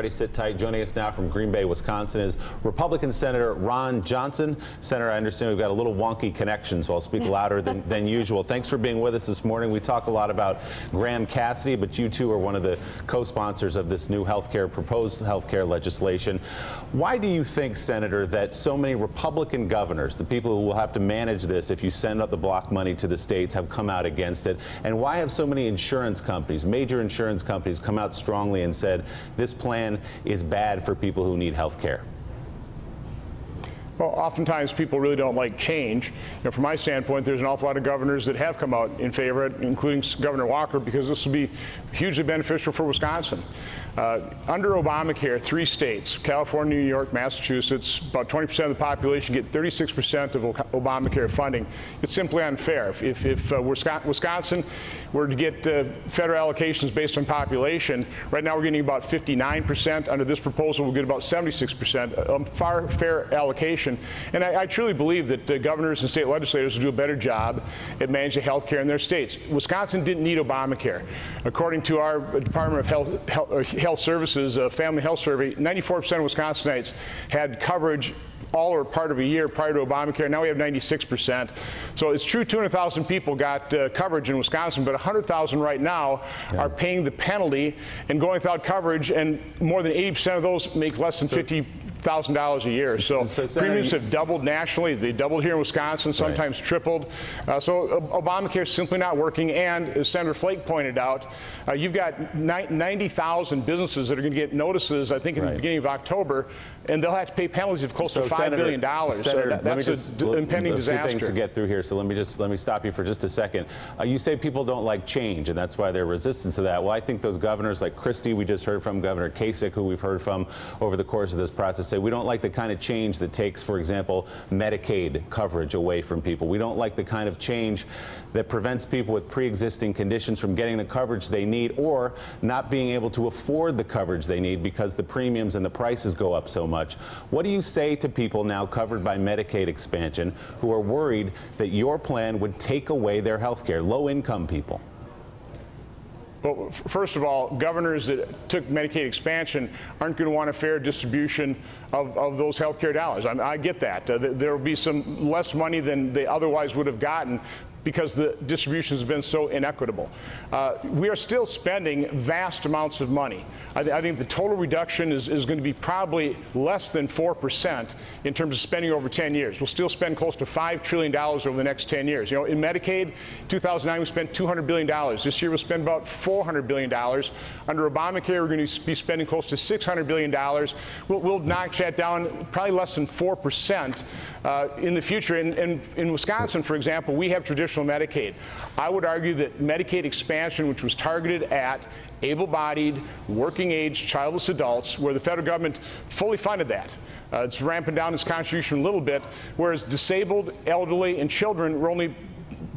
Everybody sit tight. Joining us now from Green Bay, Wisconsin is Republican Senator Ron Johnson. Senator, I understand we've got a little wonky connection, so I'll speak louder than usual. Thanks for being with us this morning. We talk a lot about Graham Cassidy, but you two are one of the co-sponsors of this new proposed healthcare legislation. Why do you think, Senator, that so many Republican governors, the people who will have to manage this if you send out the block money to the states, have come out against it? And why have so many insurance companies, major insurance companies, come out strongly and said this plan is bad for people who need health care? Well, oftentimes people really don't like change. From my standpoint, there's an awful lot of governors that have come out in favor of it, including Governor Walker, because this will be hugely beneficial for Wisconsin. Under Obamacare, 3 states, California, New York, Massachusetts, about 20% of the population get 36% of Obamacare funding. It's simply unfair. If Wisconsin were to get federal allocations based on population, right now we're getting about 59%. Under this proposal, we'll get about 76%, a far fair allocation. And I truly believe that governors and state legislators will do a better job at managing health care in their states. Wisconsin didn't need Obamacare. According to our Department of Health Services Family Health Survey, 94% of Wisconsinites had coverage all or part of a year prior to Obamacare. Now we have 96%. So it's true 200,000 people got coverage in Wisconsin, but 100,000 right now are paying the penalty and going without coverage, and more than 80% of those make less than $50,000 a year. So premiums have doubled nationally. They doubled here in Wisconsin, sometimes tripled. So Obamacare is simply not working. And as Senator Flake pointed out, you've got 90,000 businesses that are going to get notices, I think, in the beginning of October, and they'll have to pay penalties of close to $5 billion. Senator, that's an impending disaster. A few things to get through here, so let me stop you for just a second. You say people don't like change, and that's why they're resistant to that. Well, I think those governors like Christie, we just heard from, Governor Kasich, who we've heard from over the course of this process, say we don't like the kind of change that takes, for example, Medicaid coverage away from people. We don't like the kind of change that prevents people with pre-existing conditions from getting the coverage they need or not being able to afford the coverage they need because the premiums and the prices go up so much. What do you say to people now covered by Medicaid expansion who are worried that your plan would take away their health care, low-income people? Well, first of all, governors that took Medicaid expansion aren't going to want a fair distribution of those health care dollars. I get that. There will be some less money than they otherwise would have gotten because the distribution has been so inequitable. We are still spending vast amounts of money. I think the total reduction is going to be probably less than 4% in terms of spending over 10 years. We'll still spend close to $5 trillion over the next 10 years. You know, in Medicaid, 2009 we spent $200 billion. This year we'll spend about $400 billion. Under Obamacare, we're going to be spending close to $600 billion. We'll knock that down probably less than 4% in the future. And in Wisconsin, for example, we have traditional Medicaid. I would argue that Medicaid expansion, which was targeted at able-bodied, working-age, childless adults, where the federal government fully funded that. It's ramping down its contribution a little bit, whereas disabled, elderly, and children were only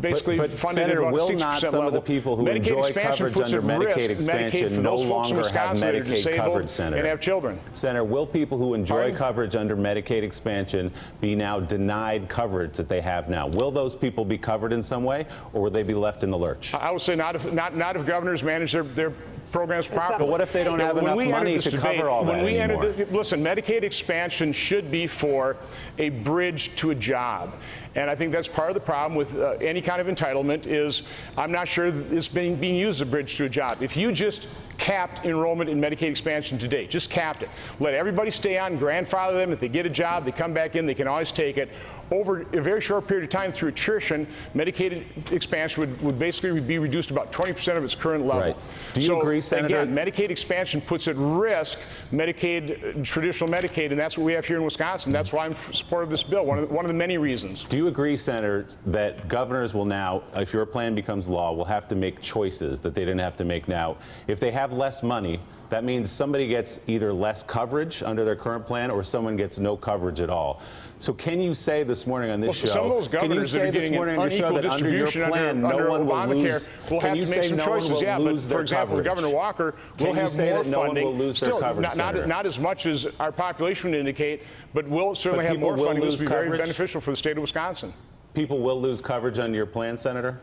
basically funded Senator, at about 60% will not some level. of the people who Medicaid enjoy coverage under Medicaid expansion no longer have Medicaid coverage, Senator? And have children. Senator, will people who enjoy coverage under Medicaid expansion be now denied coverage that they have now? Will those people be covered in some way, or will they be left in the lurch? I would say not if governors manage their programs properly. But what if they don't have enough money to cover all that anymore? Listen, Medicaid expansion should be for a bridge to a job. And I think that's part of the problem with any kind of entitlement is I'm not sure it's being used as a bridge to a job. If you just capped enrollment in Medicaid expansion today, just capped it, let everybody stay on, grandfather them, if they get a job, they come back in, they can always take it. Over a very short period of time through attrition, Medicaid expansion would basically be reduced about 20% of its current level. Right. Do you agree, Senator? Again, Medicaid expansion puts at risk Medicaid, traditional Medicaid, and that's what we have here in Wisconsin. That's why I'm supportive of this bill, one of the many reasons. Do you agree, Senator, that governors will now, if your plan becomes law, will have to make choices that they didn't have to make now? If they have less money, that means somebody gets either less coverage under their current plan or someone gets no coverage at all. So can you say this morning on this show, some of those governors that are getting an unequal distribution under Obamacare will have to make some choices. Yeah, but for example, Governor Walker will have more funding. Still, not as much as our population would indicate, but will certainly have more funding. This will be very beneficial for the state of Wisconsin. People will lose coverage under your plan, Senator?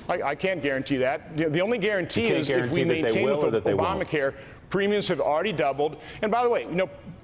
I can't guarantee that. The only guarantee is if we maintain with Obamacare Premiums have already doubled. And by the way,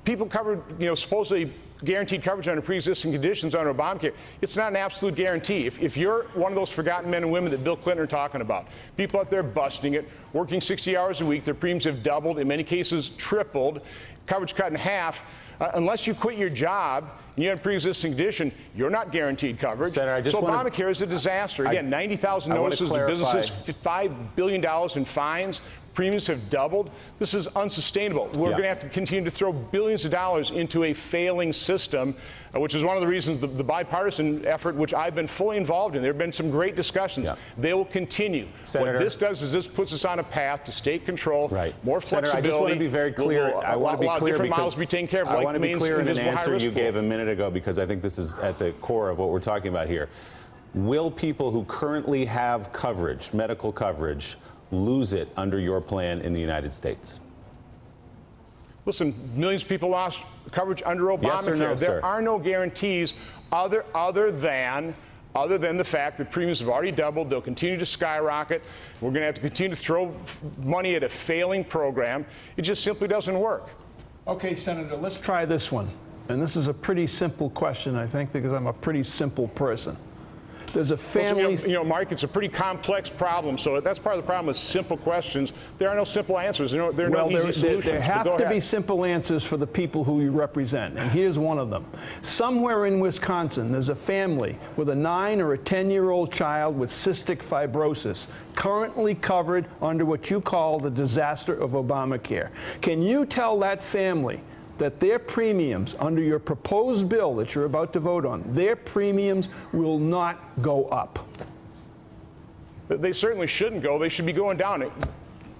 people covered, supposedly guaranteed coverage under pre-existing conditions under Obamacare. It's not an absolute guarantee. If you're one of those forgotten men and women that Bill Clinton are talking about, people out there busting it, working 60 hours a week, their premiums have doubled, in many cases tripled, coverage cut in half. Unless you quit your job and you have a pre-existing condition, you're not guaranteed coverage. Senator, so Obamacare is a disaster. Again, 90,000 notices to businesses, $5 billion in fines. Premiums have doubled. This is unsustainable. We're going to have to continue to throw billions of dollars into a failing system, which is one of the reasons the bipartisan effort, which I've been fully involved in. There have been some great discussions. They will continue. Senator, what this does is this puts us on a path to state control, more flexibility. Senator, I just want to be very clear. I want to be clear different because models be taken care of. I want to be clear in an answer you gave a minute ago, because I think this is at the core of what we're talking about here. Will people who currently have coverage, medical coverage, lose it under your plan in the United States? Listen, millions of people lost coverage under Obamacare. Yes or no, there are no guarantees other than the fact that premiums have already doubled. They'll continue to skyrocket. We're going to have to continue to throw money at a failing program. It just simply doesn't work. Okay, Senator, let's try this one. And this is a pretty simple question, I think, because I'm a pretty simple person. There's a family. Well, Mark, it's a pretty complex problem, so that's part of the problem with simple questions. There are no simple answers. There are no easy solutions. There have to be simple answers for the people who you represent, and here's one of them. Somewhere in Wisconsin, there's a family with a 9 or a 10-year-old child with cystic fibrosis, currently covered under what you call the disaster of Obamacare. Can you tell that family that their premiums under your proposed bill that you're about to vote on, their premiums will not go up? They certainly shouldn't go. They should be going down.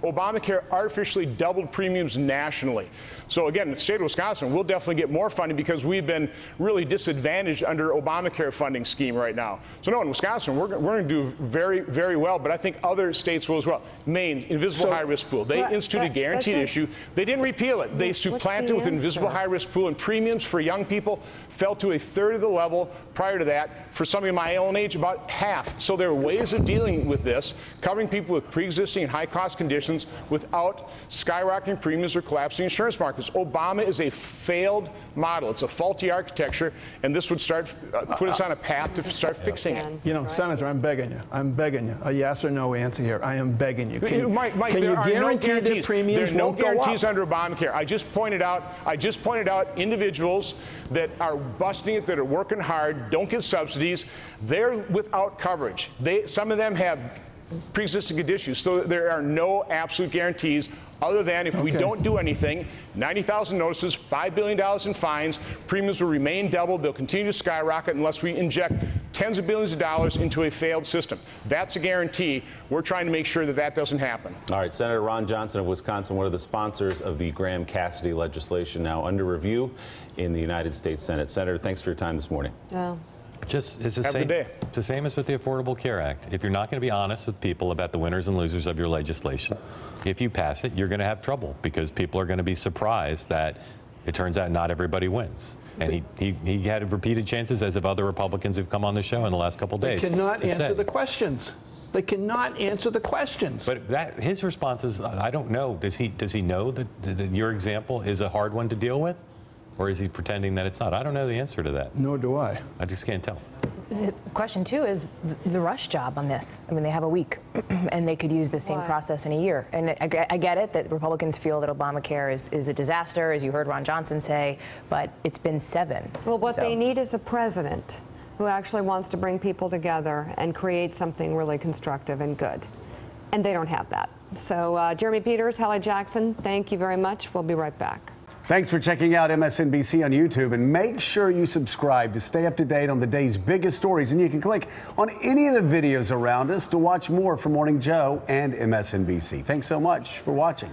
Obamacare artificially doubled premiums nationally. So again, the state of Wisconsin will definitely get more funding because we've been really disadvantaged under Obamacare funding scheme right now. So no, in Wisconsin, we're going to do very, very well, but I think other states will as well. Maine's invisible high-risk pool. They instituted a guaranteed issue. They didn't repeal it. They supplanted with invisible high-risk pool, and premiums for young people fell to a third of the level prior to that. For somebody my own age, about half. So there are ways of dealing with this, covering people with pre-existing and high-cost conditions without skyrocketing premiums or collapsing insurance markets. Obama is a failed model. It's a faulty architecture, and this would start put us on a path to start fixing it. You know, Senator, I'm begging you. I'm begging you. A yes or no answer here. I am begging you. Mike, can you guarantee that premiums there are no won't go up? guarantees under Obamacare. I just pointed out individuals that are busting it, that are working hard, don't get subsidies. They're without coverage. Some of them have pre-existing conditions, so there are no absolute guarantees other than if we don't do anything, 90,000 notices, $5 billion in fines, premiums will remain doubled, they'll continue to skyrocket unless we inject tens of billions of dollars into a failed system. That's a guarantee. We're trying to make sure that that doesn't happen. All right, Senator Ron Johnson of Wisconsin, one of the sponsors of the Graham-Cassidy legislation now under review in the United States Senate. Senator, thanks for your time this morning. It's the same as with the Affordable Care Act. If you're not going to be honest with people about the winners and losers of your legislation, if you pass it, you're going to have trouble because people are going to be surprised that it turns out not everybody wins. And he had repeated chances, as have other Republicans who've come on the show in the last couple of days. They cannot answer the questions. They cannot answer the questions. But his response is, I don't know. Does he know that your example is a hard one to deal with? Or is he pretending that it's not? I don't know the answer to that. Nor do I. I just can't tell. The question, too, is the rush job on this. I mean, they have a week, and they could use the same process in a year. And I get it that Republicans feel that Obamacare is a disaster, as you heard Ron Johnson say, but it's been 7. Well, what they need is a president who actually wants to bring people together and create something really constructive and good. And they don't have that. So, Jeremy Peters, Hallie Jackson, thank you very much. We'll be right back. Thanks for checking out MSNBC on YouTube, and make sure you subscribe to stay up to date on the day's biggest stories. And you can click on any of the videos around us to watch more from Morning Joe and MSNBC. Thanks so much for watching.